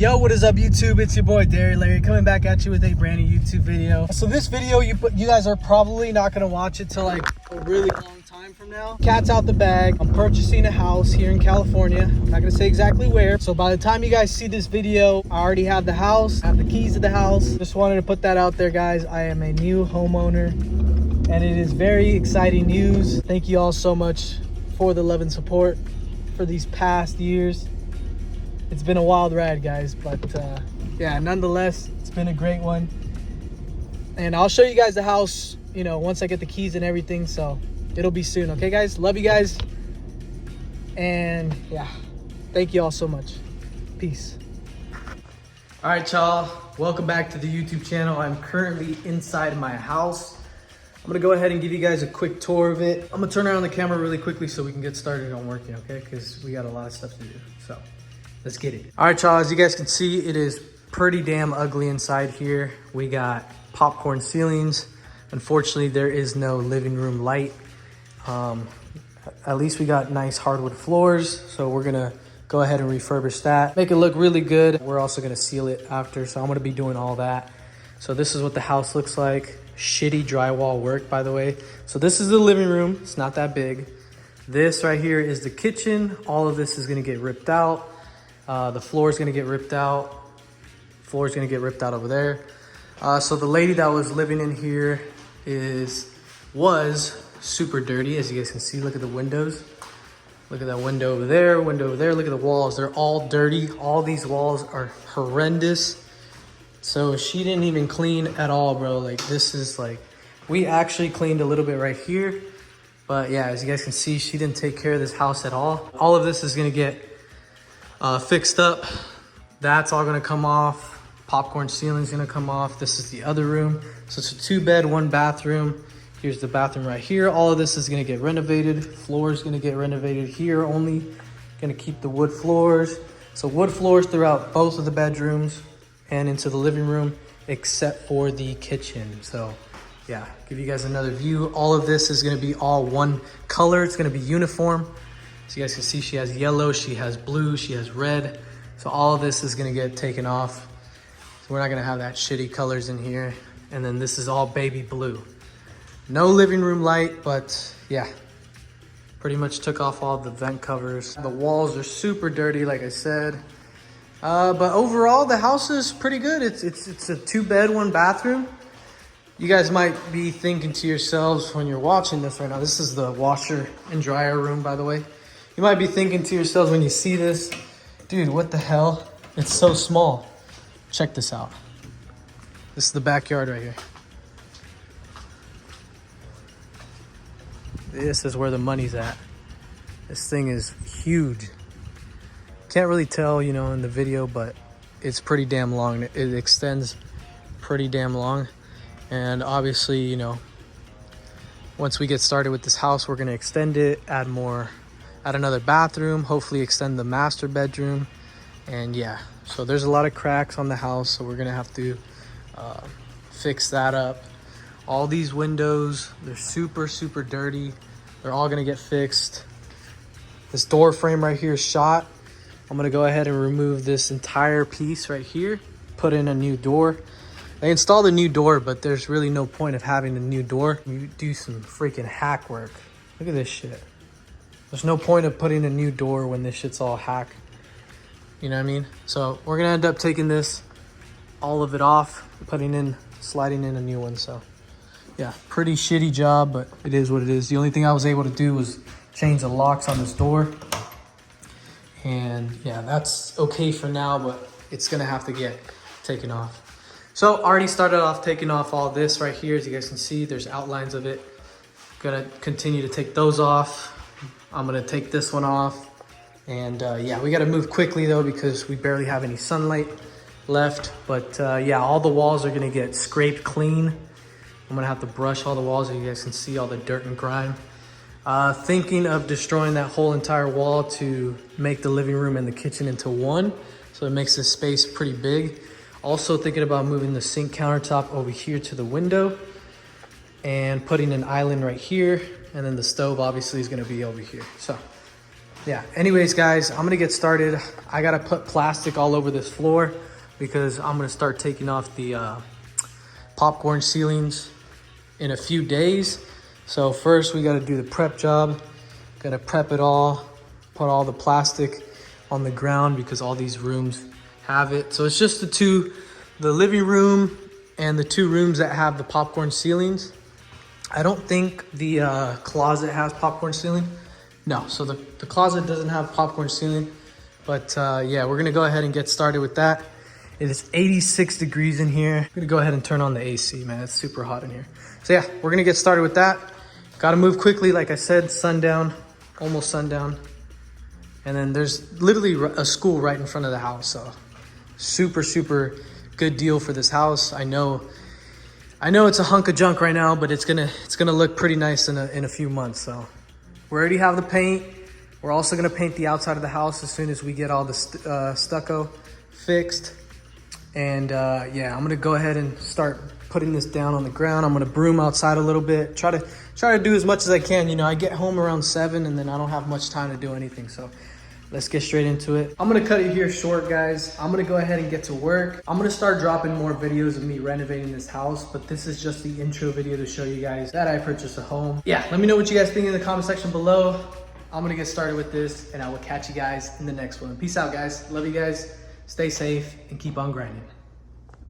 Yo, what is up YouTube? It's your boy Larry coming back at you with a brand new YouTube video. So this video, you guys are probably not gonna watch it till like a really long time from now. Cat's out the bag. I'm purchasing a house here in California. I'm not gonna say exactly where. So by the time you guys see this video, I already have the house, I have the keys to the house. Just wanted to put that out there, guys. I am a new homeowner and it is very exciting news. Thank you all so much for the love and support for these past years. It's been a wild ride, guys, but yeah, nonetheless, it's been a great one. And I'll show you guys the house, you know, once I get the keys and everything, so it'll be soon. Okay, guys? Love you guys. And yeah, thank you all so much. Peace. All right, y'all, welcome back to the YouTube channel. I'm currently inside my house. I'm gonna go ahead and give you guys a quick tour of it. I'm gonna turn around the camera really quickly so we can get started on working, okay? Because we got a lot of stuff to do, so let's get it. All right, y'all, as you guys can see, it is pretty damn ugly inside here. We got popcorn ceilings. Unfortunately, there is no living room light. At least we got nice hardwood floors, so we're gonna go ahead and refurbish that. Make it look really good. We're also gonna seal it after, so I'm gonna be doing all that. So this is what the house looks like. Shitty drywall work, by the way. So this is the living room. It's not that big. This right here is the kitchen. All of this is gonna get ripped out. The floor is gonna get ripped out. Floor is gonna get ripped out over there. So the lady that was living in here was super dirty, as you guys can see. Look at the windows. Look at that window over there, window over there. Look at the walls, they're all dirty. All these walls are horrendous. So she didn't even clean at all, bro. Like, this is like, we actually cleaned a little bit right here. But yeah, as you guys can see, she didn't take care of this house at all. All of this is gonna get fixed up. That's all gonna come off. Popcorn ceiling's gonna come off. This is the other room. So it's a 2-bed, 1-bathroom. Here's the bathroom right here. All of this is gonna get renovated. Floor is gonna get renovated here only. Gonna keep the wood floors. So wood floors throughout both of the bedrooms and into the living room, except for the kitchen. So yeah, give you guys another view. All of this is gonna be all one color. It's gonna be uniform. So you guys can see she has yellow, she has blue, she has red. So all of this is gonna get taken off. So we're not gonna have that shitty colors in here. And then this is all baby blue. No living room light, but yeah. Pretty much took off all the vent covers. The walls are super dirty, like I said. But overall, the house is pretty good. It's a 2-bed, 1-bathroom. You guys might be thinking to yourselves when you're watching this right now, this is the washer and dryer room, by the way. You might be thinking to yourselves when you see this, dude, what the hell? It's so small. Check this out. This is the backyard right here. This is where the money's at. This thing is huge. Can't really tell, you know, in the video, but it's pretty damn long. It extends pretty damn long. And obviously, you know, once we get started with this house, we're gonna extend it, add another bathroom, hopefully extend the master bedroom. And yeah, so there's a lot of cracks on the house, so we're gonna have to fix that up. All these windows, they're super, super dirty. They're all gonna get fixed. This door frame right here is shot. I'm gonna go ahead and remove this entire piece right here, put in a new door. They installed a new door, but there's really no point of having a new door. You do some freaking hack work. Look at this shit. There's no point of putting a new door when this shit's all hack. You know what I mean? So we're gonna end up taking all of it off, sliding in a new one. So yeah, pretty shitty job, but it is what it is. The only thing I was able to do was change the locks on this door. And yeah, that's okay for now, but it's gonna have to get taken off. So already started off taking off all this right here. As you guys can see, there's outlines of it. Gonna continue to take those off. I'm gonna take this one off. And yeah, we gotta move quickly though, because we barely have any sunlight left. But yeah, all the walls are gonna get scraped clean. I'm gonna have to brush all the walls so you guys can see all the dirt and grime. Thinking of destroying that whole entire wall to make the living room and the kitchen into one. So it makes this space pretty big. Also thinking about moving the sink countertop over here to the window and putting an island right here. And then the stove obviously is gonna be over here. So Yeah, anyways, guys, I'm gonna get started. I gotta put plastic all over this floor because I'm gonna start taking off the popcorn ceilings in a few days. So first we gotta do the prep job. Gotta prep it all, put all the plastic on the ground because all these rooms have it. So it's just the living room and the 2 rooms that have the popcorn ceilings. I don't think the closet has popcorn ceiling. No, so the closet doesn't have popcorn ceiling. But yeah, we're gonna go ahead and get started with that. It is 86 degrees in here. I'm gonna go ahead and turn on the AC, man. It's super hot in here. So yeah, we're gonna get started with that. Gotta move quickly, like I said, sundown, almost sundown. And then there's literally a school right in front of the house. So super, super good deal for this house. I know it's a hunk of junk right now, but it's gonna look pretty nice in a few months. So we already have the paint. We're also gonna paint the outside of the house as soon as we get all the stucco fixed. And yeah, I'm gonna go ahead and start putting this down on the ground. I'm gonna broom outside a little bit. Try to do as much as I can. You know, I get home around 7 and then I don't have much time to do anything. So let's get straight into it. I'm gonna cut it here short, guys. I'm gonna go ahead and get to work. I'm gonna start dropping more videos of me renovating this house, but this is just the intro video to show you guys that I purchased a home. Yeah, let me know what you guys think in the comment section below. I'm gonna get started with this and I will catch you guys in the next one. Peace out, guys. Love you guys. Stay safe and keep on grinding.